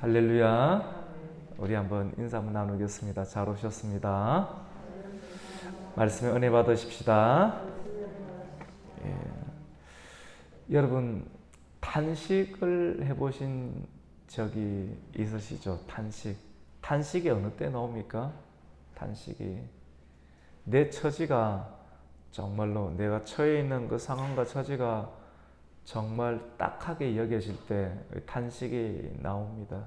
할렐루야. 우리 한번 인사 한번 나누겠습니다. 잘 오셨습니다. 말씀에 은혜 받으십시다. 예. 여러분 탄식을 해보신 적이 있으시죠? 탄식이 어느 때 나옵니까? 탄식이 내 처지가 정말로 내가 처해 있는 그 상황과 처지가 정말 딱하게 여겨질 때 탄식이 나옵니다.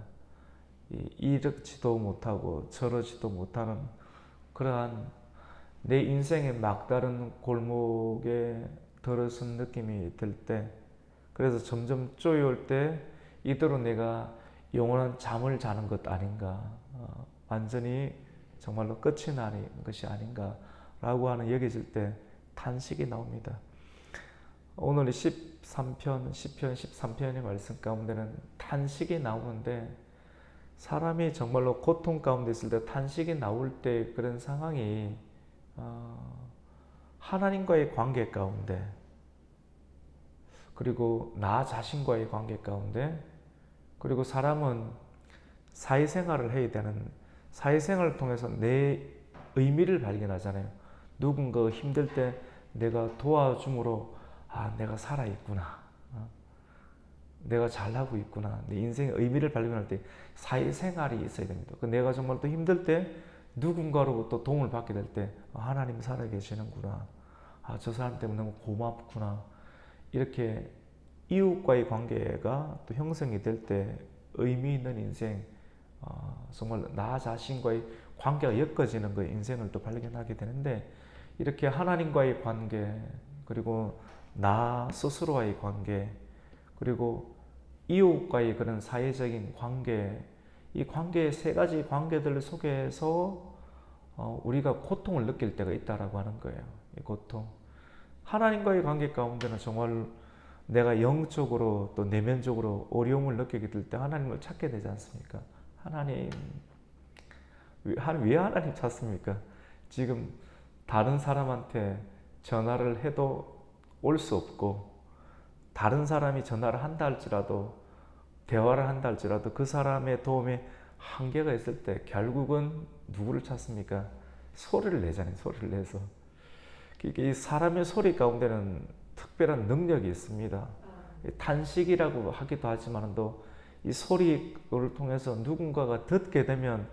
이렇지도 못하고 저러지도 못하는 그러한 내 인생의 막다른 골목에 들어선 느낌이 들 때, 그래서 점점 쪼여올 때 이대로 내가 영원한 잠을 자는 것 아닌가, 완전히 정말로 끝이 나는 것이 아닌가 라고 하는 여겨질 때 탄식이 나옵니다. 오늘 13편, 10편, 13편의 말씀 가운데는 탄식이 나오는데, 사람이 정말로 고통 가운데 있을 때 탄식이 나올 때 그런 상황이 하나님과의 관계 가운데, 그리고 나 자신과의 관계 가운데, 그리고 사람은 사회생활을 해야 되는, 사회생활을 통해서 내 의미를 발견하잖아요. 누군가 힘들 때 내가 도와줌으로 내가 살아있구나, 내가 잘하고 있구나, 내 인생의 의미를 발견할 때 사회생활이 있어야 됩니다. 내가 정말 또 힘들 때 누군가로부터 도움을 받게 될 때 하나님 살아계시는구나, 저 사람 때문에 너무 고맙구나, 이렇게 이웃과의 관계가 또 형성이 될 때 의미 있는 인생, 정말 나 자신과의 관계가 엮어지는 그 인생을 또 발견하게 되는데, 이렇게 하나님과의 관계, 그리고 나 스스로와의 관계, 그리고 이웃과의 그런 사회적인 관계, 이 관계의 세 가지 관계들 속에서 우리가 고통을 느낄 때가 있다라고 하는 거예요. 이 고통. 하나님과의 관계 가운데는 정말 내가 영적으로 또 내면적으로 어려움을 느끼게 될 때 하나님을 찾게 되지 않습니까? 하나님, 왜 하나님 찾습니까? 지금 다른 사람한테 전화를 해도 올 수 없고, 다른 사람이 전화를 한다 할지라도, 대화를 한다 할지라도 그 사람의 도움에 한계가 있을 때 결국은 누구를 찾습니까? 소리를 내잖아요. 소리를 내서. 이 사람의 소리 가운데는 특별한 능력이 있습니다. 탄식이라고 하기도 하지만 이 소리를 통해서 누군가가 듣게 되면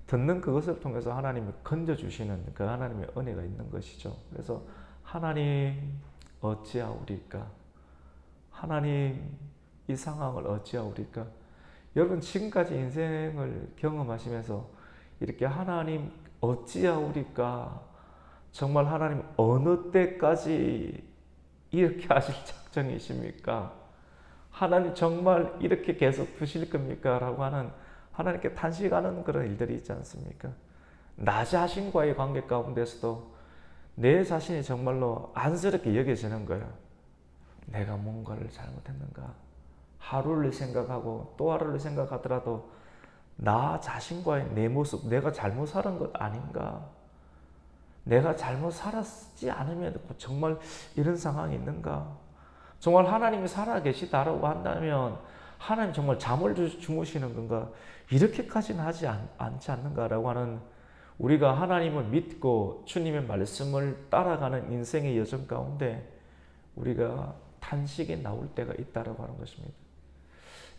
듣는 그것을 통해서 하나님이 건져주시는 그 하나님의 은혜가 있는 것이죠. 그래서 하나님 어찌하오리까? 하나님 이 상황을 어찌하오리까? 여러분 지금까지 인생을 경험하시면서 이렇게 하나님 어찌하오리까? 정말 하나님 어느 때까지 이렇게 하실 작정이십니까? 하나님 정말 이렇게 계속 두실 겁니까? 라고 하는 하나님께 탄식하는 그런 일들이 있지 않습니까? 나 자신과의 관계 가운데서도 내 자신이 정말로 안쓰럽게 여겨지는 거예요. 내가 뭔가를 잘못했는가? 하루를 생각하고 또 하루를 생각하더라도 나 자신과의 내 모습, 내가 잘못 살은 것 아닌가? 내가 잘못 살았지 않으면 정말 이런 상황이 있는가? 정말 하나님이 살아계시다라고 한다면 하나님 정말 잠을 주무시는 건가? 이렇게까지는 하지 않지 않는가라고 하는, 우리가 하나님을 믿고 주님의 말씀을 따라가는 인생의 여정 가운데 우리가 탄식이 나올 때가 있다라고 하는 것입니다.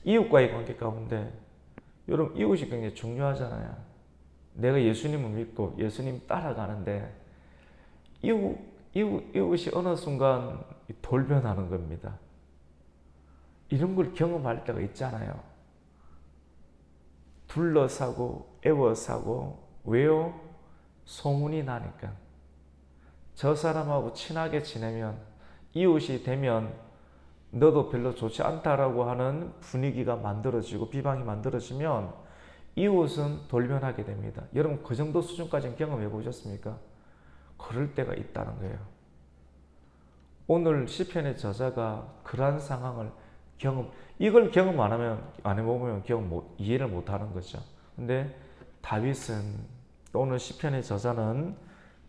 이웃과의 관계 가운데, 여러분 이웃이 굉장히 중요하잖아요. 내가 예수님을 믿고 예수님 따라가는데 이웃이 어느 순간 돌변하는 겁니다. 이런 걸 경험할 때가 있잖아요. 둘러싸고 애워싸고, 왜요? 소문이 나니까. 저 사람하고 친하게 지내면, 이웃이 되면 너도 별로 좋지 않다라고 하는 분위기가 만들어지고 비방이 만들어지면 이웃은 돌변하게 됩니다. 여러분 그 정도 수준까지는 경험해 보셨습니까? 그럴 때가 있다는 거예요. 오늘 시편의 저자가 그러한 상황을 이걸 경험 안 해보면 이해를 못 하는 거죠. 근데 다윗은, 오늘 시편의 저자는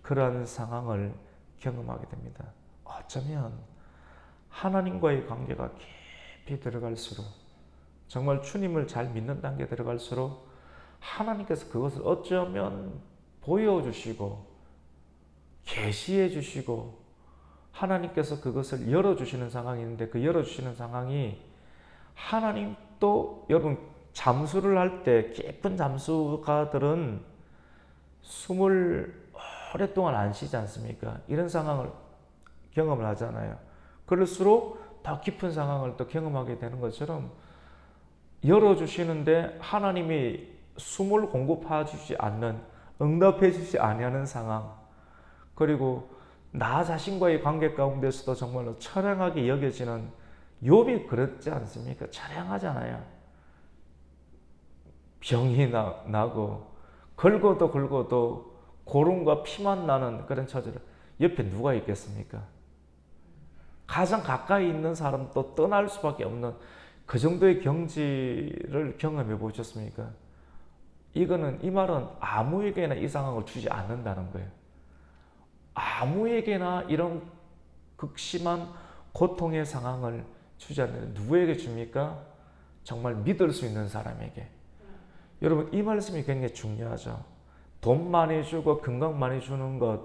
그러한 상황을 경험하게 됩니다. 어쩌면 하나님과의 관계가 깊이 들어갈수록 정말 주님을 잘 믿는 단계에 들어갈수록 하나님께서 그것을 어쩌면 보여주시고 계시해 주시고 하나님께서 그것을 열어주시는 상황이 있는데, 그 열어주시는 상황이 하나님도, 여러분 잠수를 할 때 깊은 잠수가들은 숨을 오랫동안 안 쉬지 않습니까? 이런 상황을 경험을 하잖아요. 그럴수록 더 깊은 상황을 또 경험하게 되는 것처럼 열어주시는데 하나님이 숨을 공급해 주지 않는, 응답해 주지 아니하는 상황, 그리고 나 자신과의 관계 가운데서도 정말로 처량하게 여겨지는, 욥이 그렇지 않습니까? 처량하잖아요. 병이 나고 긁어도 긁어도 고름과 피만 나는 그런 처지를, 옆에 누가 있겠습니까? 가장 가까이 있는 사람도 떠날 수밖에 없는 그 정도의 경지를 경험해 보셨습니까? 이 말은 아무에게나 이 상황을 주지 않는다는 거예요. 아무에게나 이런 극심한 고통의 상황을 주지 않는, 누구에게 줍니까? 정말 믿을 수 있는 사람에게. 여러분, 이 말씀이 굉장히 중요하죠. 돈 많이 주고 건강 많이 주는 것,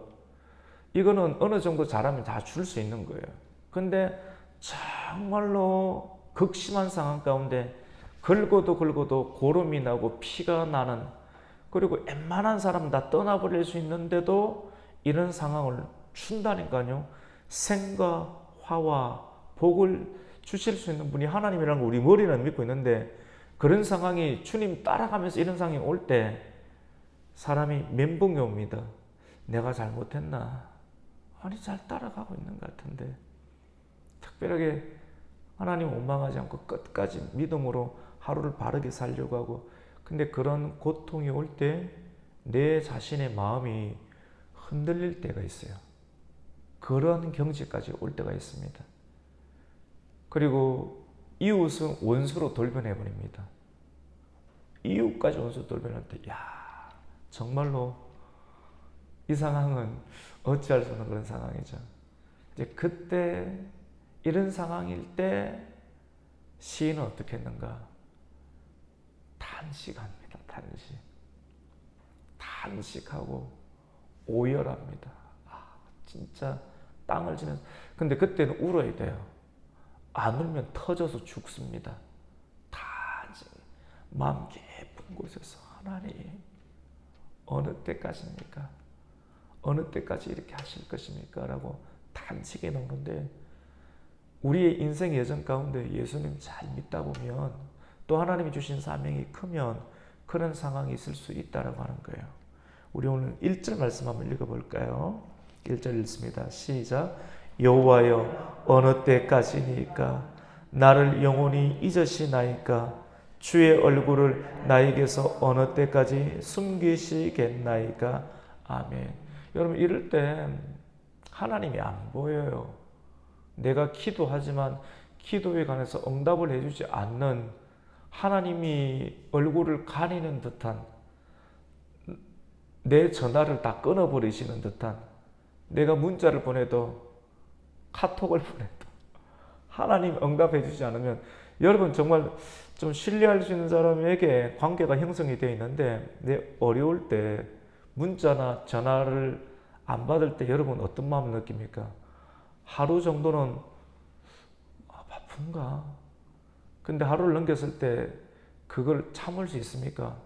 이거는 어느 정도 잘하면 다 줄 수 있는 거예요. 근데 정말로 극심한 상황 가운데 긁어도 고름이 나고 피가 나는, 그리고 웬만한 사람 다 떠나버릴 수 있는데도 이런 상황을 준다니까요. 생과 화와 복을 주실 수 있는 분이 하나님이라는 걸 우리 머리는 믿고 있는데, 그런 상황이 주님 따라가면서 이런 상황이 올 때 사람이 멘붕이 옵니다. 내가 잘못했나? 아니, 잘 따라가고 있는 것 같은데. 특별하게 하나님 원망하지 않고 끝까지 믿음으로 하루를 바르게 살려고 하고, 근데 그런 고통이 올 때 내 자신의 마음이 흔들릴 때가 있어요. 그런 경지까지 올 때가 있습니다. 그리고 이웃은 원수로 돌변해버립니다. 이웃까지 원수로 돌변할 때, 정말로 이 상황은 어찌할 수 없는 그런 상황이죠. 이제 그때, 이런 상황일 때 시인은 어떻게 했는가? 탄식합니다. 탄식하고 오열합니다. 진짜 땅을 치면서. 근데 그때는 울어야 돼요. 안 울면 터져서 죽습니다. 탄식, 마음 깊은 곳에서 하나님, 어느 때까지입니까? 어느 때까지 이렇게 하실 것입니까? 라고 탄식해 놓는데, 우리의 인생 여정 가운데 예수님 잘 믿다 보면, 또 하나님이 주신 사명이 크면 그런 상황이 있을 수 있다고 하는 거예요. 우리 오늘 1절 말씀 한번 읽어볼까요? 1절 읽습니다. 시작. 여호와여, 어느 때까지니까? 나를 영원히 잊으시나이까? 주의 얼굴을 나에게서 어느 때까지 숨기시겠나이까? 아멘. 여러분, 이럴 때 하나님이 안 보여요. 내가 기도하지만 기도에 관해서 응답을 해주지 않는, 하나님이 얼굴을 가리는 듯한, 내 전화를 다 끊어버리시는 듯한, 내가 문자를 보내도 카톡을 보내도 하나님 응답해 주지 않으면, 여러분 정말 좀 신뢰할 수 있는 사람에게 관계가 형성이 되어 있는데, 내 어려울 때 문자나 전화를 안 받을 때 여러분 어떤 마음 느낍니까? 하루 정도는 바쁜가? 근데 하루를 넘겼을 때 그걸 참을 수 있습니까?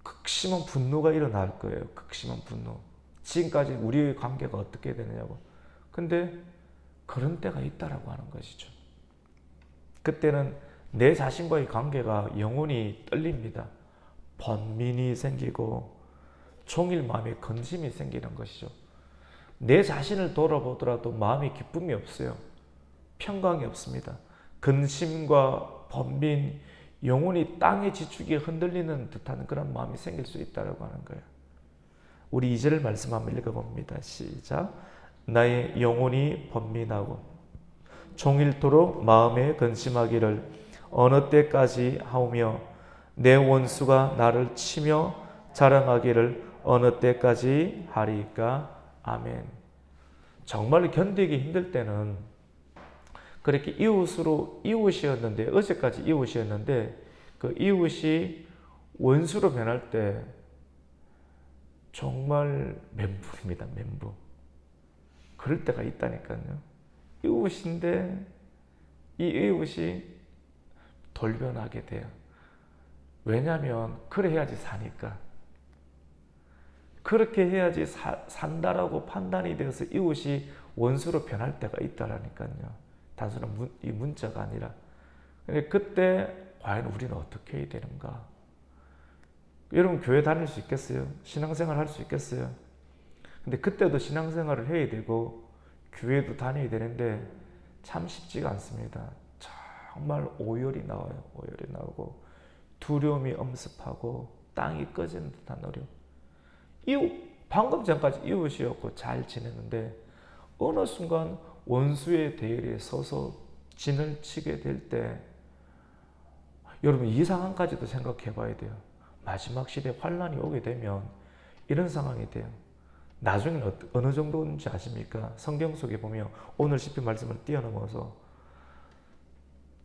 극심한 분노가 일어날 거예요. 극심한 분노. 지금까지 우리의 관계가 어떻게 되느냐고. 근데 그런 때가 있다라고 하는 것이죠. 그때는 내 자신과의 관계가 영혼이 떨립니다. 번민이 생기고 종일 마음에 근심이 생기는 것이죠. 내 자신을 돌아보더라도 마음에 기쁨이 없어요. 평강이 없습니다. 근심과 번민, 영혼이 땅에 지축이 흔들리는 듯한 그런 마음이 생길 수 있다고 하는 거예요. 우리 2절 말씀 한번 읽어봅니다. 시작. 나의 영혼이 번민하고 종일토록 마음에 근심하기를 어느 때까지 하오며, 내 원수가 나를 치며 자랑하기를 어느 때까지 하리까? 아멘. 정말 견디기 힘들 때는 그렇게 이웃이었는데, 어제까지 이웃이었는데 그 이웃이 원수로 변할 때 정말 멘붕입니다. 멘붕. 그럴 때가 있다니까요. 이웃인데 이 이웃이 돌변하게 돼요. 왜냐하면 그래 해야지 사니까. 그렇게 해야지 산다라고 판단이 되어서 이웃이 원수로 변할 때가 있다라니까요. 단순한 이 문자가 아니라. 근데 그때 과연 우리는 어떻게 해야 되는가? 여러분 교회 다닐 수 있겠어요? 신앙생활 할 수 있겠어요? 근데 그때도 신앙생활을 해야 되고 교회도 다녀야 되는데 참 쉽지가 않습니다. 정말 오열이 나와요. 오열이 나오고 두려움이 엄습하고 땅이 꺼지는 듯한 어려움. 방금 전까지 이웃이었고 잘 지내는데 어느 순간 원수의 대열에 서서 진을 치게 될 때 여러분 이 상황까지도 생각해 봐야 돼요. 마지막 시대 환란이 오게 되면 이런 상황이 돼요. 나중에는 어느 정도인지 아십니까? 성경 속에 보면 오늘 시편 말씀을 뛰어넘어서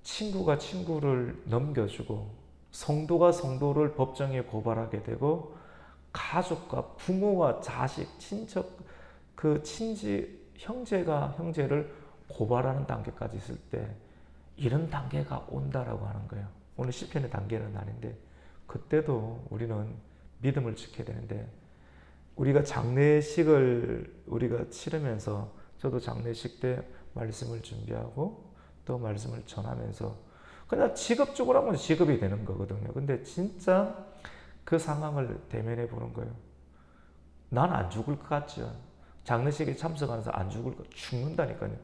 친구가 친구를 넘겨주고 성도가 성도를 법정에 고발하게 되고 가족과 부모와 자식, 친척, 형제가 형제를 고발하는 단계까지 있을 때 이런 단계가 온다라고 하는 거예요. 오늘 시편의 단계는 아닌데 그때도 우리는 믿음을 지켜야 되는데 우리가 장례식을 우리가 치르면서 저도 장례식 때 말씀을 준비하고 또 말씀을 전하면서 그냥 직업적으로 하면 직업이 되는 거거든요. 근데 진짜 그 상황을 대면해 보는 거예요. 난 안 죽을 것 같죠. 장례식에 참석하면서 안 죽을 것, 죽는다니까요.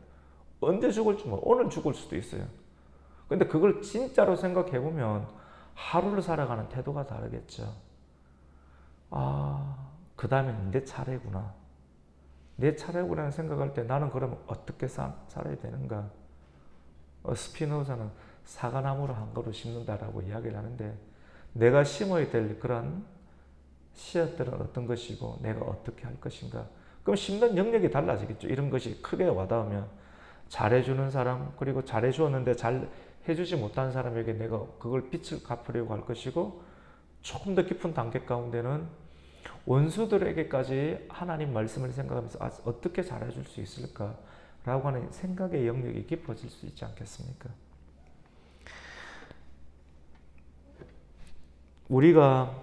언제 죽을지 모르고 오늘 죽을 수도 있어요. 근데 그걸 진짜로 생각해 보면 하루를 살아가는 태도가 다르겠죠. 그 다음엔 내 차례구나. 내 차례구나 생각할 때 나는 그러면 어떻게 살아야 되는가? 스피노자는 사과나무를 한 그루 심는다라고 이야기를 하는데 내가 심어야 될 그런 씨앗들은 어떤 것이고 내가 어떻게 할 것인가? 그럼 심는 영역이 달라지겠죠. 이런 것이 크게 와닿으면 잘해주는 사람 그리고 잘해주었는데 잘 해주지 못한 사람에게 내가 그걸 빛을 갚으려고 할 것이고 조금 더 깊은 단계 가운데는 원수들에게까지 하나님 말씀을 생각하면서 어떻게 잘해줄 수 있을까라고 하는 생각의 영역이 깊어질 수 있지 않겠습니까? 우리가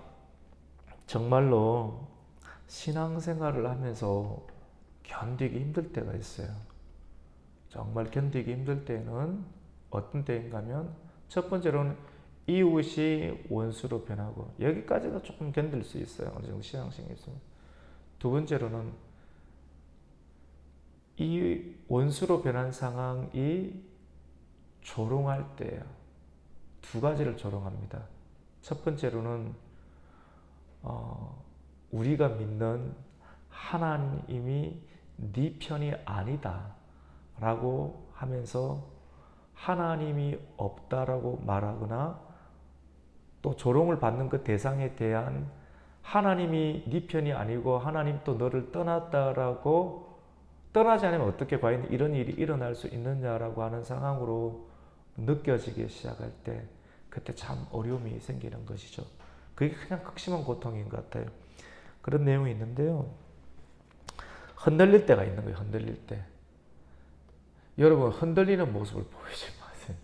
정말로 신앙생활을 하면서 견디기 힘들 때가 있어요. 정말 견디기 힘들 때는 어떤 때인가 하면 첫 번째로는 이웃이 원수로 변하고 여기까지도 조금 견딜 수 있어요. 어느 정도 신앙생활이 있으면. 두 번째로는 이 원수로 변한 상황이 조롱할 때예요. 두 가지를 조롱합니다. 첫 번째로는 우리가 믿는 하나님이 네 편이 아니다 라고 하면서 하나님이 없다라고 말하거나 또 조롱을 받는 그 대상에 대한 하나님이 네 편이 아니고 하나님 또 너를 떠났다라고 떠나지 않으면 어떻게 과연 이런 일이 일어날 수 있느냐라고 하는 상황으로 느껴지기 시작할 때 그때 참 어려움이 생기는 것이죠. 그게 그냥 극심한 고통인 것 같아요. 그런 내용이 있는데요. 흔들릴 때가 있는 거예요. 흔들릴 때. 여러분 흔들리는 모습을 보이지 마세요.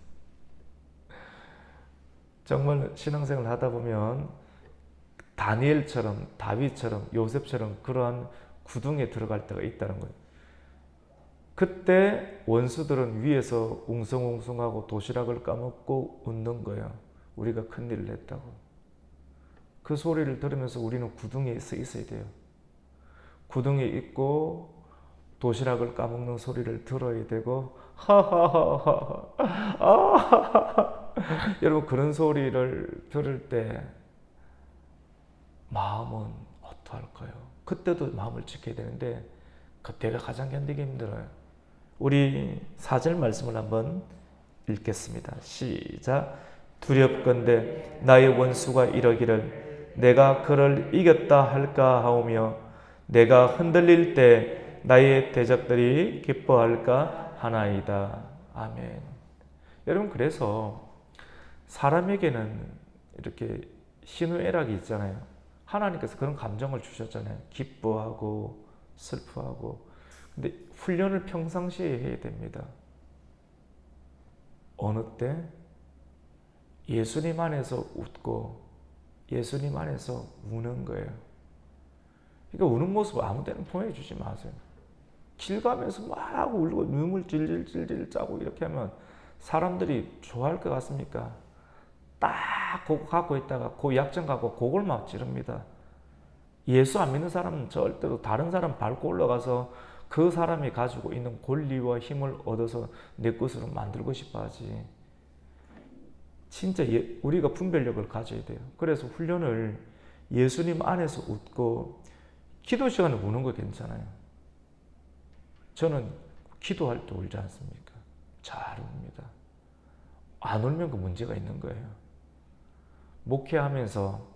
정말 신앙생활을 하다 보면 다니엘처럼 다윗처럼 요셉처럼 그러한 구덩이에 들어갈 때가 있다는 거예요. 그때 원수들은 위에서 웅성웅성하고 도시락을 까먹고 웃는 거예요. 우리가 큰일을 했다고. 그 소리를 들으면서 우리는 구덩이에 서 있어야 돼요. 구덩이에 있고 도시락을 까먹는 소리를 들어야 되고 하하하하 여러분 그런 소리를 들을 때 마음은 어떡할까요? 그때도 마음을 지켜야 되는데 그때가 가장 견디기 힘들어요. 우리 4절 말씀을 한번 읽겠습니다. 시작. 두렵건대 나의 원수가 이러기를 내가 그를 이겼다 할까 하오며 내가 흔들릴 때 나의 대적들이 기뻐할까 하나이다. 아멘. 여러분, 그래서 사람에게는 이렇게 희노애락이 있잖아요. 하나님께서 그런 감정을 주셨잖아요. 기뻐하고 슬퍼하고. 근데 훈련을 평상시에 해야 됩니다. 어느 때? 예수님 안에서 웃고 예수님 안에서 우는 거예요. 그러니까 우는 모습을 아무 데나 보여주지 마세요. 길 가면서 막 울고 눈물 질질질질 짜고 이렇게 하면 사람들이 좋아할 것 같습니까? 딱 그거 갖고 있다가 그 약점 갖고 그걸 막 지릅니다. 예수 안 믿는 사람은 절대로 다른 사람 밟고 올라가서 그 사람이 가지고 있는 권리와 힘을 얻어서 내 것으로 만들고 싶어 하지. 진짜 우리가 분별력을 가져야 돼요. 그래서 훈련을 예수님 안에서 웃고 기도 시간에 우는 거 괜찮아요. 저는 기도할 때 울지 않습니까? 잘 웁니다. 안 울면 그 문제가 있는 거예요. 목회하면서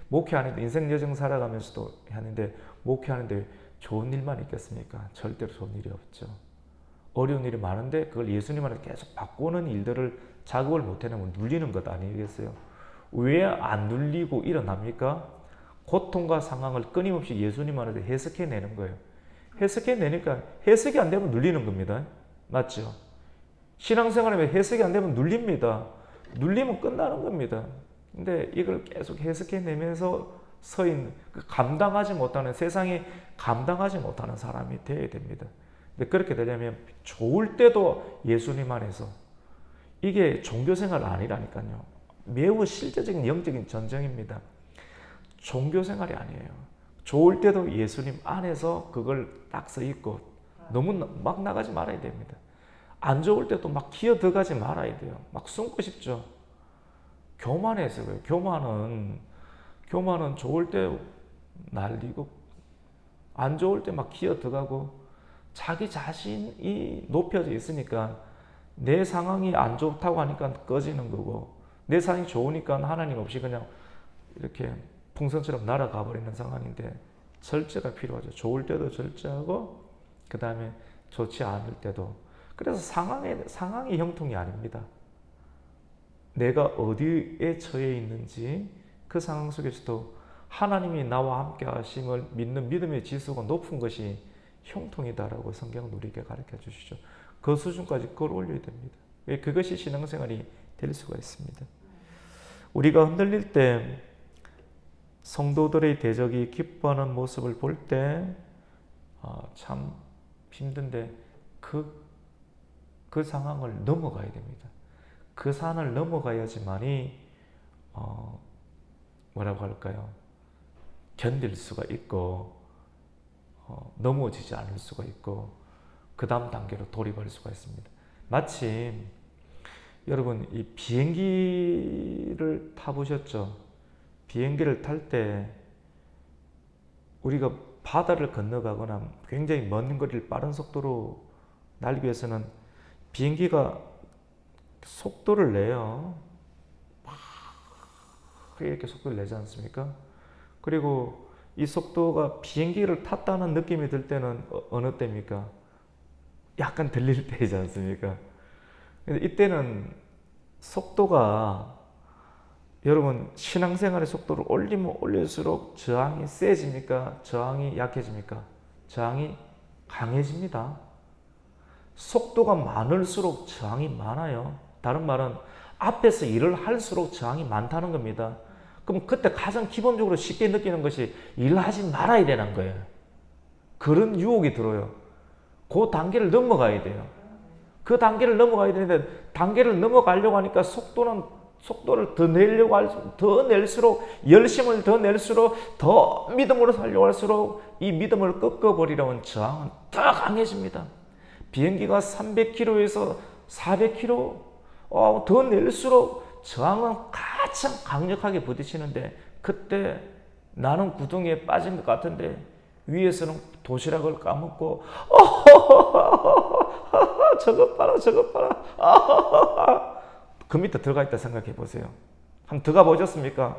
목회하는데 인생 여정 살아가면서도 하는데 목회하는데 좋은 일만 있겠습니까? 절대로 좋은 일이 없죠. 어려운 일이 많은데 그걸 예수님 안에서 계속 바꾸는 일들을 자극을 못 해내면 눌리는 것 아니겠어요? 왜 안 눌리고 일어납니까? 고통과 상황을 끊임없이 예수님 안에서 해석해내는 거예요. 해석해내니까 해석이 안 되면 눌리는 겁니다. 맞죠? 신앙생활에 해석이 안 되면 눌립니다. 눌리면 끝나는 겁니다. 근데 이걸 계속 해석해내면서 감당하지 못하는, 세상이 감당하지 못하는 사람이 되어야 됩니다. 근데 그렇게 되려면 좋을 때도 예수님 안에서, 이게 종교생활 아니라니까요. 매우 실제적인 영적인 전쟁입니다. 종교생활이 아니에요. 좋을 때도 예수님 안에서 그걸 딱 서 있고 너무 막 나가지 말아야 됩니다. 안 좋을 때도 막 기어들어가지 말아야 돼요. 막 숨고 싶죠. 교만해서 그래요. 교만은 좋을 때 날리고 안 좋을 때 막 기어들어가고 자기 자신이 높여져 있으니까 내 상황이 안 좋다고 하니까 꺼지는 거고 내 상황이 좋으니까 하나님 없이 그냥 이렇게 풍선처럼 날아가 버리는 상황인데 절제가 필요하죠. 좋을 때도 절제하고 그 다음에 좋지 않을 때도. 그래서 상황이 형통이 아닙니다. 내가 어디에 처해 있는지 그 상황 속에서도 하나님이 나와 함께 하심을 믿는 믿음의 지수가 높은 것이 형통이다라고 성경은 우리에게 가르쳐 주시죠. 그 수준까지 끌어올려야 됩니다. 그것이 신앙생활이 될 수가 있습니다. 우리가 흔들릴 때 성도들의 대적이 기뻐하는 모습을 볼 때 참 힘든데 그 상황을 넘어가야 됩니다. 그 산을 넘어가야지만이 뭐라고 할까요? 견딜 수가 있고 넘어지지 않을 수가 있고 그 다음 단계로 돌입할 수가 있습니다. 마침 여러분 이 비행기를 타보셨죠? 비행기를 탈 때 우리가 바다를 건너가거나 굉장히 먼 거리를 빠른 속도로 날기 위해서는 비행기가 속도를 내요. 막 이렇게 속도를 내지 않습니까? 그리고 이 속도가 비행기를 탔다는 느낌이 들 때는 어느 때입니까? 약간 들릴 때이지 않습니까? 이때는 속도가 여러분 신앙생활의 속도를 올리면 올릴수록 저항이 세집니까? 저항이 약해집니까? 저항이 강해집니다. 속도가 많을수록 저항이 많아요. 다른 말은 앞에서 일을 할수록 저항이 많다는 겁니다. 그럼 그때 가장 기본적으로 쉽게 느끼는 것이 일하지 말아야 되는 거예요. 그런 유혹이 들어요. 그 단계를 넘어가야 돼요. 그 단계를 넘어가야 되는데 단계를 넘어가려고 하니까 속도를 더 낼수록 열심을 더 낼수록 더 믿음으로 살려고 할수록 이 믿음을 꺾어버리려는 저항은 더 강해집니다. 비행기가 300km에서 400km 더 낼수록 저항은 가장 강력하게 부딪히는데 그때 나는 구덩이에 빠진 것 같은데 위에서는 도시락을 까먹고 저것 봐라 그 밑에 들어가 있다 생각해 보세요. 한번 들어가 보셨습니까?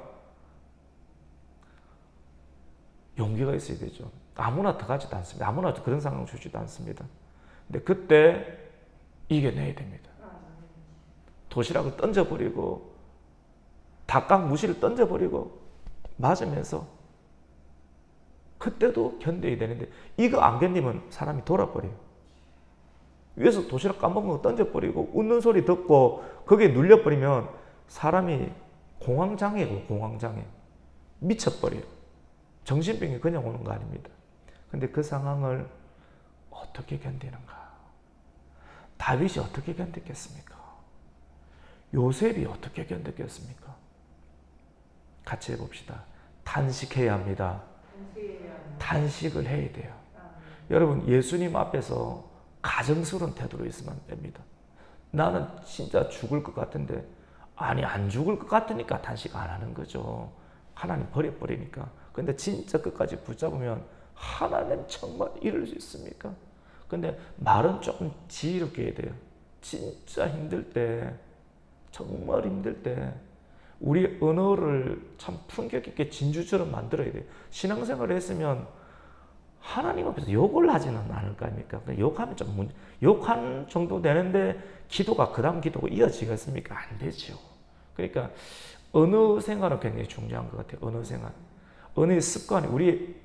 용기가 있어야 되죠. 아무나 들어가지도 않습니다. 아무나 그런 상황 주지도 않습니다. 근데 그때 이겨내야 됩니다. 도시락을 던져버리고 닭강 무시를 던져버리고 맞으면서 그때도 견뎌야 되는데 이거 안 견디면 사람이 돌아버려요. 위에서 도시락 까먹은 거 던져버리고 웃는 소리 듣고 거기에 눌려버리면 사람이 공황장애고 공황장애 미쳐버려요. 정신병이 그냥 오는 거 아닙니다. 근데 그 상황을 어떻게 견디는가? 다윗이 어떻게 견뎠겠습니까? 요셉이 어떻게 견뎠겠습니까? 같이 해봅시다. 단식해야 합니다. 단식을 해야 돼요. 여러분, 예수님 앞에서 가정스러운 태도로 있으면 안 됩니다. 나는 진짜 죽을 것 같은데, 아니 안 죽을 것 같으니까 단식 안 하는 거죠. 하나님 버려버리니까. 근데 진짜 끝까지 붙잡으면 하나님 정말 이럴 수 있습니까? 근데 말은 조금 지혜롭게 해야 돼요. 진짜 힘들 때, 정말 힘들 때 우리 언어를 참 품격 있게 진주처럼 만들어야 돼요. 신앙생활을 했으면 하나님 앞에서 욕을 하지는 않을 거 아닙니까? 욕하면 좀 욕한 정도 되는데 기도가 그 다음 기도가 이어지겠습니까? 안 되죠. 그러니까 언어 생활은 굉장히 중요한 것 같아요. 언어 생활. 언어의 습관, 우리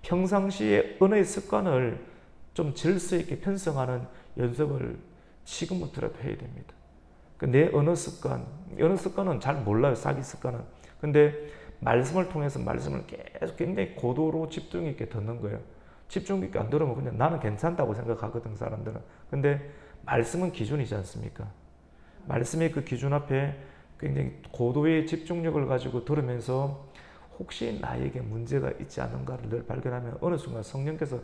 평상시에 언어의 습관을 좀 질서 있게 편성하는 연습을 지금부터라도 해야 됩니다. 내 언어 습관은 잘 몰라요. 자기 습관은. 근데 말씀을 통해서 말씀을 계속 굉장히 고도로 집중 있게 듣는 거예요. 집중 있게 안 들으면 그냥 나는 괜찮다고 생각하거든, 사람들은. 근데 말씀은 기준이지 않습니까? 말씀의 그 기준 앞에 굉장히 고도의 집중력을 가지고 들으면서 혹시 나에게 문제가 있지 않은가를 늘 발견하면 어느 순간 성령께서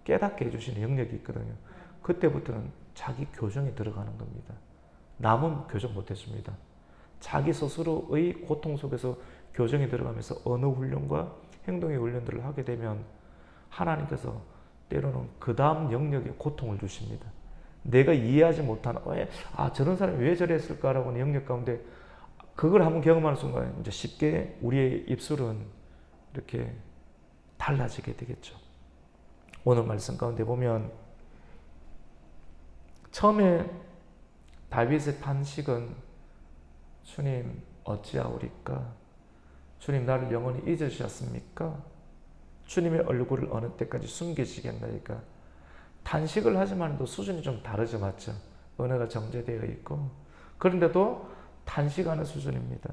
깨닫게 해주시는 영역이 있거든요. 그때부터는 자기 교정에 들어가는 겁니다. 남은 교정 못했습니다. 자기 스스로의 고통 속에서 교정에 들어가면서 언어 훈련과 행동의 훈련들을 하게 되면 하나님께서 때로는 그 다음 영역에 고통을 주십니다. 내가 이해하지 못한 저런 사람이 왜 저랬을까라고 하는 영역 가운데 그걸 한번 경험하는 순간 이제 쉽게 우리의 입술은 이렇게 달라지게 되겠죠. 오늘 말씀 가운데 보면 처음에 다윗의 탄식은 주님 어찌하오리까? 주님 나를 영원히 잊으셨습니까? 주님의 얼굴을 어느 때까지 숨기시겠나이까? 탄식을 하지만도 수준이 좀 다르죠, 맞죠? 언어가 정제되어 있고 그런데도 탄식하는 수준입니다.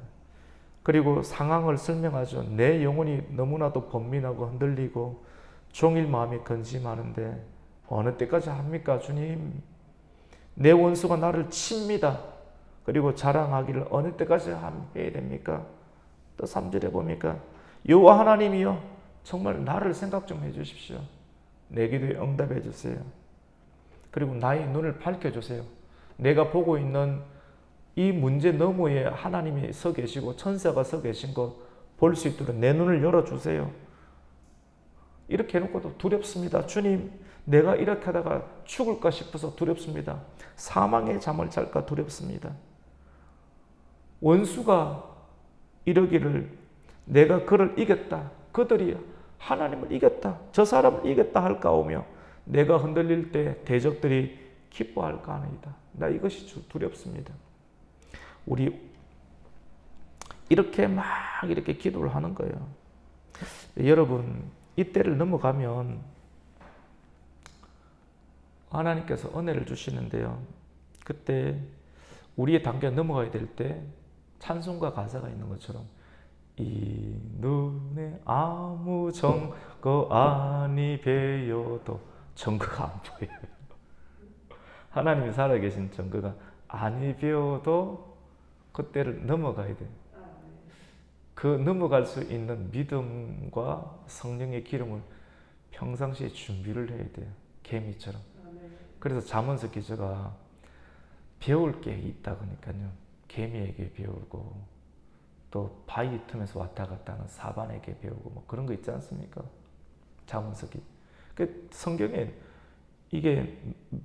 그리고 상황을 설명하죠. 내 영혼이 너무나도 번민하고 흔들리고 종일 마음이 근심하는데 어느 때까지 합니까, 주님? 내 원수가 나를 칩니다. 그리고 자랑하기를 어느 때까지 해야 됩니까? 또 3절에 보니까 여호와 하나님이여 정말 나를 생각 좀 해주십시오. 내 기도에 응답해 주세요. 그리고 나의 눈을 밝혀주세요. 내가 보고 있는 이 문제 너머에 하나님이 서 계시고 천사가 서 계신 거 볼 수 있도록 내 눈을 열어주세요. 이렇게 해놓고도 두렵습니다. 주님, 내가 이렇게 하다가 죽을까 싶어서 두렵습니다. 사망의 잠을 잘까 두렵습니다. 원수가 이러기를 내가 그를 이겼다. 그들이 하나님을 이겼다. 저 사람을 이겼다 할까오며 내가 흔들릴 때 대적들이 기뻐할까 하나이다. 나 이것이 두렵습니다. 우리 이렇게 막 이렇게 기도를 하는 거예요. 여러분 이때를 넘어가면 하나님께서 은혜를 주시는데요. 그때 우리의 단계가 넘어가야 될 때 찬송가 가사가 있는 것처럼 이 눈에 아무 증거 아니 배어도 증거가 안 보여요. 하나님이 살아계신 증거가 아니 배어도 그때를 넘어가야 돼요. 그 넘어갈 수 있는 믿음과 성령의 기름을 평상시에 준비를 해야 돼요. 개미처럼. 그래서 잠언서 기자가 배울 게 있다 그러니까요. 개미에게 배우고 또 바위 틈에서 왔다 갔다 하는 사반에게 배우고 뭐 그런 거 있지 않습니까? 잠언서 기. 그 성경에 이게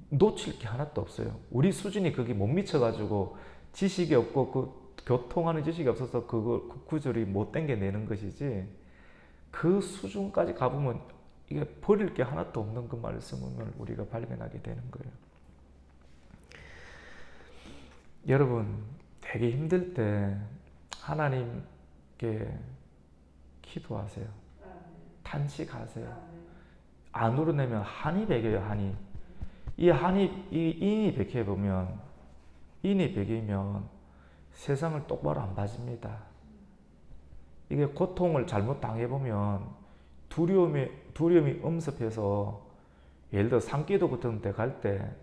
놓칠 게 하나도 없어요. 우리 수준이 거기 못 미쳐가지고 지식이 없고 그 교통하는 지식이 없어서 그 구절이 못 땡겨내는 것이지 그 수준까지 가보면 이게 버릴 게 하나도 없는 그 말씀을 우리가 발견하게 되는 거예요. 여러분 되게 힘들 때 하나님께 기도하세요. 탄식하세요. 안 우러내면 한이 배겨요. 한이. 이 인이 배겨보면, 인이 배기면 세상을 똑바로 안 봐집니다. 이게 고통을 잘못 당해보면 두려움이 엄습해서, 예를 들어 산기도 같은 데 갈 때,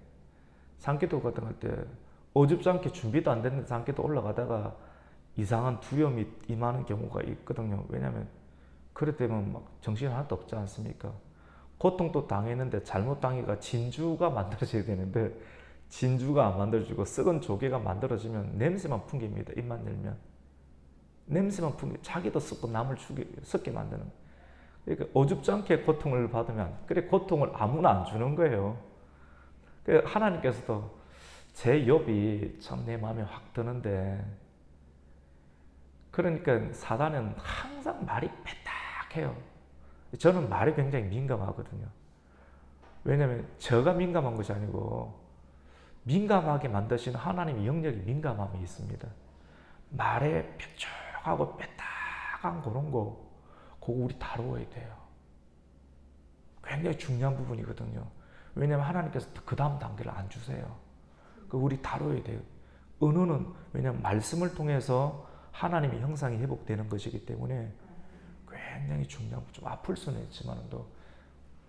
어줍지 않게 준비도 안 됐는데 산기도 올라가다가 이상한 두려움이 임하는 경우가 있거든요. 왜냐하면 그럴 때면 막 정신 하나도 없지 않습니까? 고통도 당했는데 잘못 당해가 진주가 만들어져야 되는데 진주가 안 만들어지고 썩은 조개가 만들어지면 냄새만 풍깁니다. 입만 열면 냄새만 풍기, 자기도 썩고 남을 썩게 만드는. 그러니까 어줍지 않게 고통을 받으면, 그래 고통을 아무나 안 주는 거예요. 그러니까 하나님께서도 제 욥이 참 내 마음에 확 드는데, 그러니까 사단은 항상 말이 빼딱해요. 저는 말에 굉장히 민감하거든요. 왜냐하면 저가 민감한 것이 아니고 민감하게 만드시는 하나님의 영역이 민감함이 있습니다. 말에 뾰족하고 빼딱한 그런 거, 그거 우리 다루어야 돼요. 굉장히 중요한 부분이거든요. 왜냐하면 하나님께서 그 다음 단계를 안 주세요. 그거 우리 다뤄야 돼요. 언어는 왜냐하면 말씀을 통해서 하나님의 형상이 회복되는 것이기 때문에 굉장히 중요하고, 좀 아플 수는 있지만도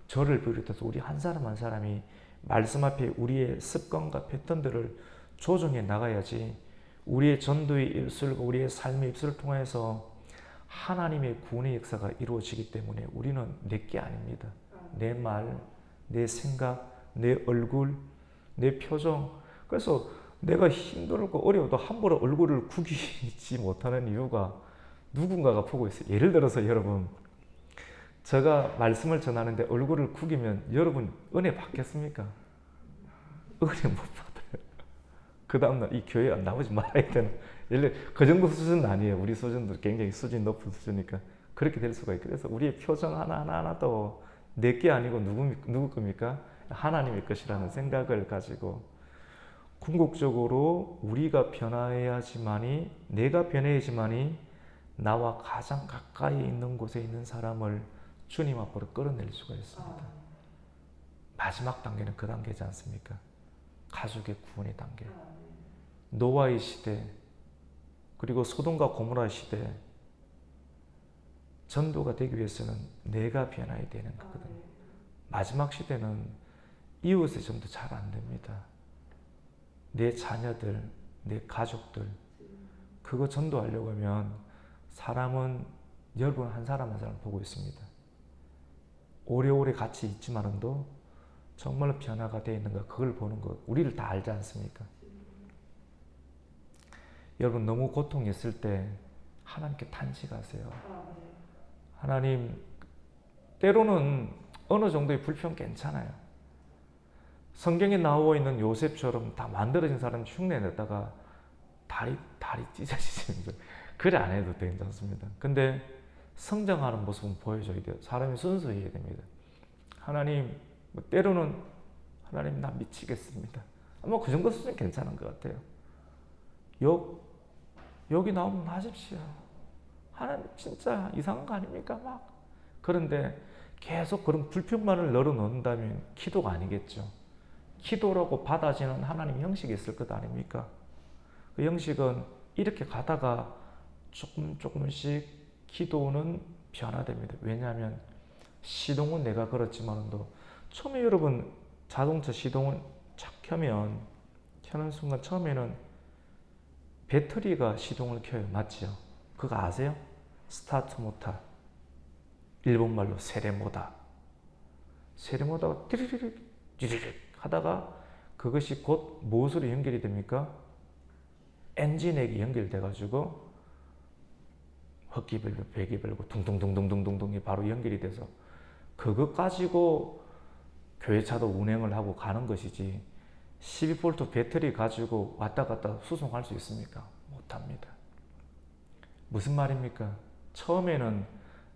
저를 비롯해서 우리 한 사람 한 사람이 말씀 앞에 우리의 습관과 패턴들을 조정해 나가야지 우리의 전도의 입술과 우리의 삶의 입술을 통해서 하나님의 구원의 역사가 이루어지기 때문에 우리는 내게 아닙니다. 내 말, 내 생각, 내 얼굴, 내 표정. 그래서 내가 힘들고 어려워도 함부로 얼굴을 구기지 못하는 이유가 누군가가 보고 있어요. 예를 들어서 여러분, 제가 말씀을 전하는데 얼굴을 구기면 여러분 은혜 받겠습니까? 은혜 못 받아요. 그 다음날 이 교회에 안 나오지 말아야 되는, 예를 그 정도 수준은 아니에요. 우리 수준도 굉장히 수준이 높은 수준이니까 그렇게 될 수가 있고, 그래서 우리의 표정 하나하나도 내게 아니고 누구 겁니까? 하나님의 것이라는 생각을 가지고 궁극적으로 우리가 변화해야지만이, 내가 변해야지만이 나와 가장 가까이 있는 곳에 있는 사람을 주님 앞으로 끌어낼 수가 있습니다. 마지막 단계는 그 단계지 않습니까? 가족의 구원의 단계. 노아의 시대, 그리고 소돔과 고모라 시대, 전도가 되기 위해서는 내가 변화해야 되는 거거든요. 마지막 시대는 이웃의 전도 잘 안 됩니다. 내 자녀들, 내 가족들, 그거 전도하려고 하면 사람은 여러분 한 사람 한 사람 보고 있습니다. 오래오래 같이 있지만도 정말로 변화가 되어 있는가, 그걸 보는 것, 우리를 다 알지 않습니까? 여러분 너무 고통이 있을 때 하나님께 탄식하세요. 하나님, 때로는 어느 정도의 불평 괜찮아요. 성경에 나와 있는 요셉처럼 다 만들어진 사람 흉내 냈다가 다리 찢어지십니다. 그래 안 해도 괜찮습니다. 근데 성장하는 모습은 보여줘야 돼요. 사람이 순수해야 됩니다. 하나님, 때로는 하나님 나 미치겠습니다. 아마 그 정도 수준 괜찮은 것 같아요. 여기 나오면 하십시오. 하나님 진짜 이상한 거 아닙니까? 막. 그런데 계속 그런 불평만을 널어놓는다면 기도가 아니겠죠. 기도라고 받아지는 하나님의 형식이 있을 것 아닙니까? 그 형식은 이렇게 가다가 조금씩 기도는 변화됩니다. 왜냐하면 시동은 내가 걸었지만도 처음에 여러분 자동차 시동을 착 켜는 순간 처음에는 배터리가 시동을 켜요. 맞죠? 그거 아세요? 스타트 모터. 일본말로 세레모다. 세레모다가 띠리릭 하다가 그것이 곧 무엇으로 연결이 됩니까? 엔진에게 연결돼가지고 헛기별고 배기별고 둥둥둥둥둥둥둥이 바로 연결이 돼서 그것 가지고 교회차도 운행을 하고 가는 것이지 12V 배터리 가지고 왔다 갔다 수송할 수 있습니까? 못합니다. 무슨 말입니까? 처음에는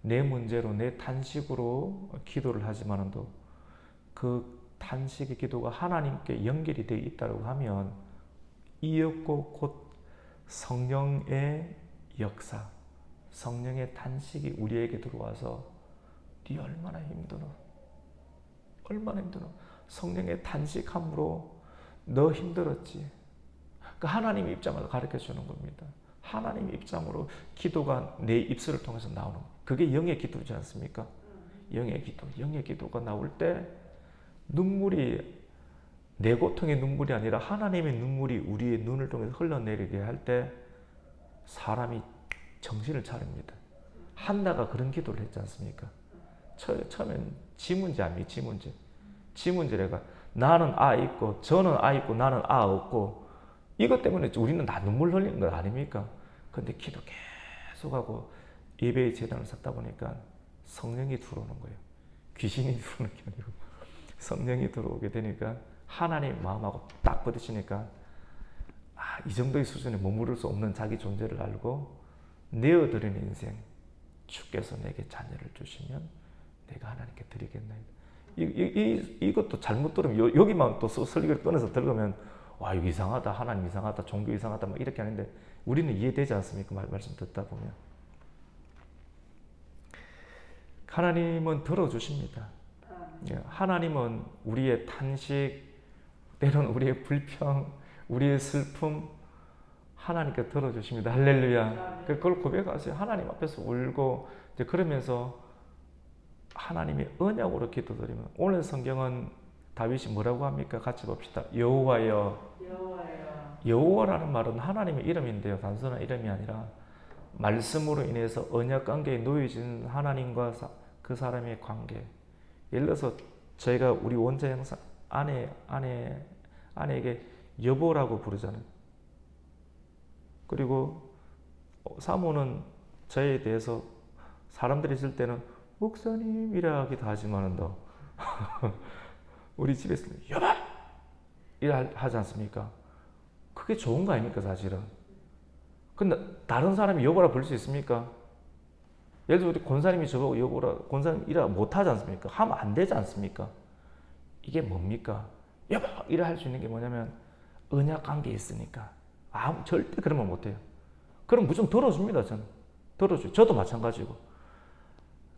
내 문제로 내 탄식으로 기도를 하지만도 그 탄식의 기도가 하나님께 연결이 되어 있다고 하면 이었고 곧 성령의 역사, 성령의 단식이 우리에게 들어와서 네 얼마나 힘드노? 얼마나 힘드노? 성령의 단식함으로 너 힘들었지. 그 하나님의 입장을 가르쳐 주는 겁니다. 하나님의 입장으로 기도가 내 입술을 통해서 나오는 거예요. 그게 영의 기도지 않습니까? 영의 기도. 영의 기도가 나올 때 눈물이 내 고통의 눈물이 아니라 하나님의 눈물이 우리의 눈을 통해서 흘러내리게 할 때 사람이 정신을 차립니다. 한나가 그런 기도를 했지 않습니까? 처음엔 지 문제 아니에요. 지 문제. 지 문제래가 나는 아 있고 저는 아 있고 나는 아 없고 이것 때문에 우리는 다 눈물 흘리는 것 아닙니까? 근데 기도 계속하고 예배의 제단을 쌓다 보니까 성령이 들어오는 거예요. 귀신이 들어오는 게 아니고 성령이 들어오게 되니까 하나님 마음하고 딱 부딪히니까 이 정도의 수준에 머무를 수 없는 자기 존재를 알고 내어드리는 인생, 주께서 내게 자녀를 주시면 내가 하나님께 드리겠나이다. 이것도 잘못 들으면 여기만 또 설교를 꺼내서 들으면 와 이거 이상하다, 하나님 이상하다, 종교 이상하다 막 이렇게 하는데 우리는 이해되지 않습니까? 말씀 듣다 보면 하나님은 들어주십니다. 하나님은 우리의 탄식, 때로는 우리의 불평, 우리의 슬픔 하나님께 들어주십니다. 할렐루야. 그걸 고백하세요. 하나님 앞에서 울고 이제 그러면서 하나님의 언약으로 기도드리면 오늘 성경은 다윗이 뭐라고 합니까? 같이 봅시다. 여호와여. 여호와라는 말은 하나님의 이름인데요. 단순한 이름이 아니라 말씀으로 인해서 언약 관계에 놓여진 하나님과 그 사람의 관계. 예를 들어서 저희가 우리 원자 형사 아내에게 여보라고 부르잖아요. 그리고 사모는 저에 대해서 사람들이 있을 때는 목사님 이라기도 하지만은 더 우리 집에서 여보 이라 하지 않습니까? 그게 좋은 거 아닙니까 사실은? 근데 다른 사람이 여보라 부를 수 있습니까? 예를 들어 우리 권사님이 저보고 여보라 권사님 이라 못 하지 않습니까? 하면 안 되지 않습니까? 이게 뭡니까? 여보 이라 할 수 있는 게 뭐냐면 언약 관계에 있으니까 절대 그러면 못해요. 그럼 무조건 들어줍니다. 저는 들어줘요. 저도 마찬가지고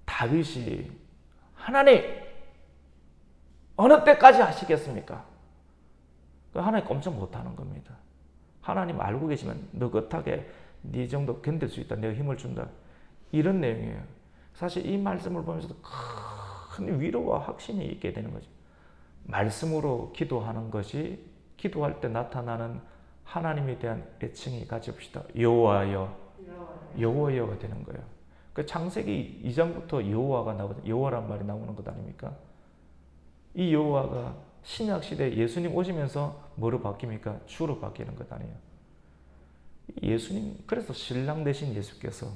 다윗이 하나님 어느 때까지 하시겠습니까? 하나님 꼼짝 못하는 겁니다. 하나님 알고 계시면 느긋하게 네 정도 견딜 수 있다. 내가 힘을 준다. 이런 내용이에요. 사실 이 말씀을 보면서도 큰 위로와 확신이 있게 되는 거죠. 말씀으로 기도하는 것이 기도할 때 나타나는 하나님에 대한 애칭이 가져봅시다. 여호와여. 여호와여가 되는 거예요. 그 창세기 2장부터 여호와가 나오거든요. 여호와란 말이 나오는 것 아닙니까? 이 여호와가 신약 시대 예수님 오시면서 뭐로 바뀝니까? 주로 바뀌는 것 아니에요. 예수님 그래서 신랑 되신 예수께서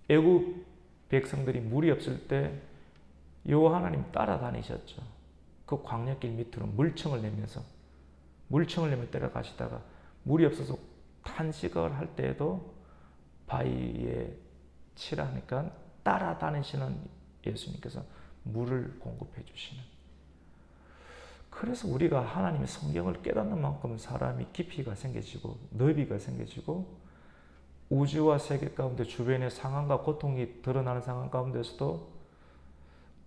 애굽 백성들이 물이 없을 때 여호와 하나님 따라다니셨죠. 그 광야길 밑으로 물청을 내면서 따라가시다가 물이 없어서 탄식을 할 때에도 바위에 치라니까 따라다니시는 예수님께서 물을 공급해 주시는. 그래서 우리가 하나님의 성경을 깨닫는 만큼 사람이 깊이가 생겨지고 너비가 생겨지고 우주와 세계 가운데 주변의 상황과 고통이 드러나는 상황 가운데서도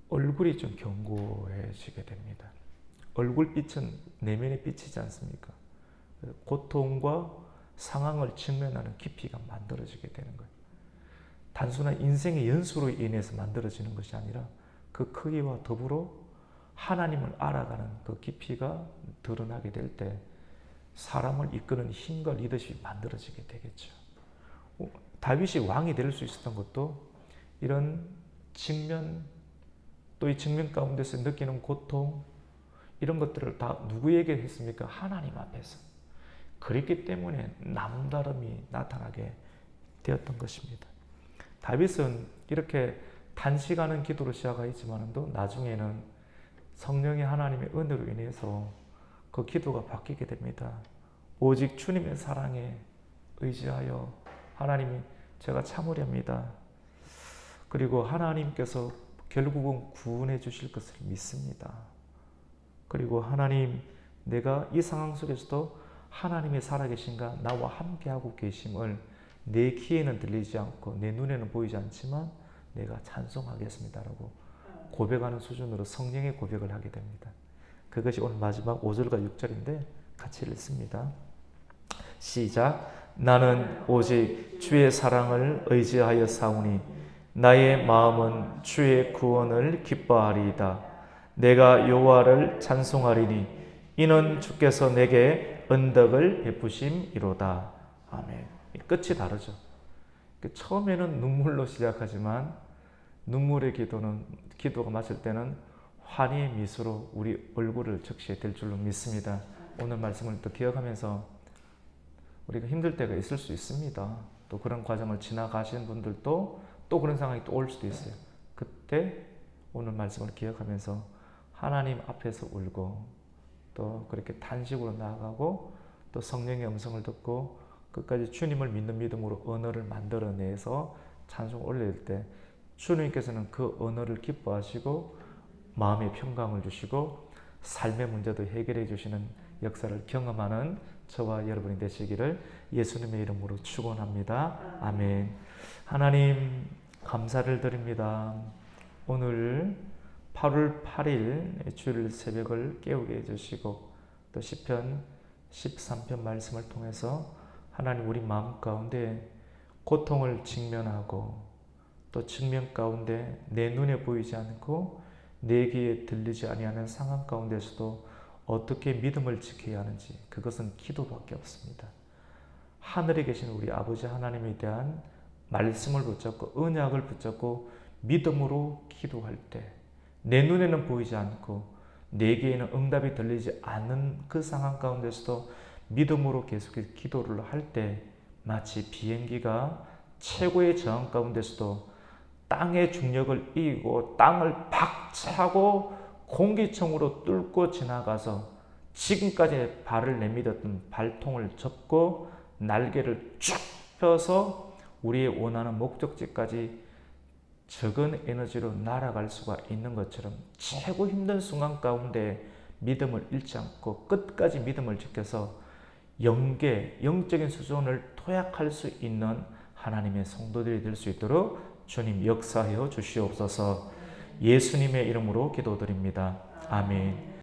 얼굴이 좀 견고해지게 됩니다. 얼굴빛은 내면의 빛이지 않습니까? 고통과 상황을 직면하는 깊이가 만들어지게 되는 거예요. 단순한 인생의 연수로 인해서 만들어지는 것이 아니라 그 크기와 더불어 하나님을 알아가는 그 깊이가 드러나게 될 때 사람을 이끄는 힘과 리더십이 만들어지게 되겠죠. 다윗이 왕이 될 수 있었던 것도 이런 직면, 또 이 직면 가운데서 느끼는 고통, 이런 것들을 다 누구에게 했습니까? 하나님 앞에서. 그랬기 때문에 남다름이 나타나게 되었던 것입니다. 다윗은 이렇게 단식하는 기도로 시작하였지만도 나중에는 성령의 하나님의 은혜로 인해서 그 기도가 바뀌게 됩니다. 오직 주님의 사랑에 의지하여 하나님이 제가 참으렵니다. 그리고 하나님께서 결국은 구원해 주실 것을 믿습니다. 그리고 하나님 내가 이 상황 속에서도 하나님이 살아계신가, 나와 함께하고 계심을 내 귀에는 들리지 않고 내 눈에는 보이지 않지만 내가 찬송하겠습니다라고 고백하는 수준으로 성령의 고백을 하게 됩니다. 그것이 오늘 마지막 5절과 6절인데 같이 읽습니다. 시작. 나는 오직 주의 사랑을 의지하여 사오니 나의 마음은 주의 구원을 기뻐하리이다. 내가 여호와를 찬송하리니 이는 주께서 내게 은덕을 베푸심이로다. 아멘. 끝이 다르죠. 처음에는 눈물로 시작하지만 눈물의 기도가 마칠 때는 환희의 미소로 우리 얼굴을 적시게 될 줄로 믿습니다. 오늘 말씀을 또 기억하면서 우리가 힘들 때가 있을 수 있습니다. 또 그런 과정을 지나가시는 분들도 또 그런 상황이 또 올 수도 있어요. 그때 오늘 말씀을 기억하면서 하나님 앞에서 울고 또 그렇게 단식으로 나아가고 또 성령의 음성을 듣고 끝까지 주님을 믿는 믿음으로 언어를 만들어내서 찬송을 올릴 때 주님께서는 그 언어를 기뻐하시고 마음의 평강을 주시고 삶의 문제도 해결해 주시는 역사를 경험하는 저와 여러분이 되시기를 예수님의 이름으로 축원합니다. 아멘. 하나님 감사를 드립니다. 오늘 8월 8일 주일 새벽을 깨우게 해주시고 또 시편 13편 말씀을 통해서 하나님 우리 마음 가운데 고통을 직면하고 또 측면 가운데 내 눈에 보이지 않고 내 귀에 들리지 아니하는 상황 가운데서도 어떻게 믿음을 지켜야 하는지 그것은 기도밖에 없습니다. 하늘에 계신 우리 아버지 하나님에 대한 말씀을 붙잡고 언약을 붙잡고 믿음으로 기도할 때 내 눈에는 보이지 않고 내 귀에는 응답이 들리지 않는 그 상황 가운데서도 믿음으로 계속해서 기도를 할 때 마치 비행기가 최고의 저항 가운데서도 땅의 중력을 이기고 땅을 박차고 공기청으로 뚫고 지나가서 지금까지 발을 내밀었던 발통을 접고 날개를 쭉 펴서 우리의 원하는 목적지까지 적은 에너지로 날아갈 수가 있는 것처럼 최고 힘든 순간 가운데 믿음을 잃지 않고 끝까지 믿음을 지켜서 영적인 수준을 도약할 수 있는 하나님의 성도들이 될 수 있도록 주님 역사하여 주시옵소서. 예수님의 이름으로 기도드립니다. 아멘.